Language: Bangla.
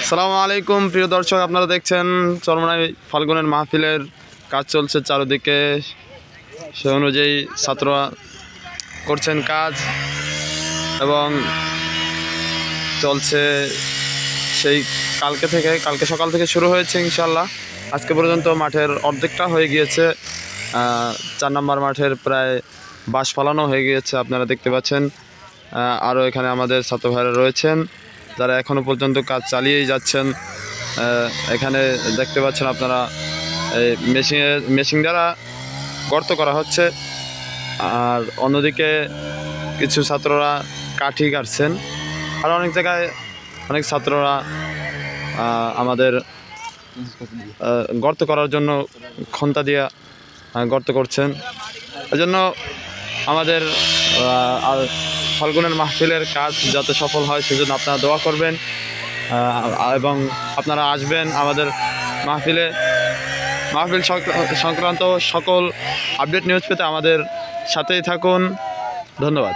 আসসালামু আলাইকুম প্রিয় দর্শক, আপনারা দেখছেন চরমনাই ফাল্গুনের মাহফিলের কাজ চলছে চারিদিকে। সে অনুযায়ী ছাত্ররা করছেন কাজ এবং চলছে সেই কালকে সকাল থেকে শুরু হয়েছে। ইনশাল্লাহ আজকে পর্যন্ত মাঠের অর্ধেকটা হয়ে গিয়েছে। 4 নম্বর মাঠের প্রায় বাঁশ ফালানো হয়ে গিয়েছে, আপনারা দেখতে পাচ্ছেন। আরও এখানে আমাদের ছাত্র ভাইরা রয়েছেন যারা এখনও পর্যন্ত কাজ চালিয়েই যাচ্ছেন। এখানে দেখতে পাচ্ছেন আপনারা মেশিন দ্বারা গর্ত করা হচ্ছে, আর অন্যদিকে কিছু ছাত্ররা কাঠি কাটছেন, আর অনেক জায়গায় অনেক ছাত্ররা আমাদের গর্ত করার জন্য খন্তা দিয়ে গর্ত করছেন। এজন্য আমাদের ফাল্গুনের মাহফিলের কাজ যাতে সফল হয় সেজন্য আপনারা দোয়া করবেন এবং আপনারা আসবেন আমাদের মাহফিল সংক্রান্ত সকল আপডেট নিউজ পেতে আমাদের সাথেই থাকুন। ধন্যবাদ।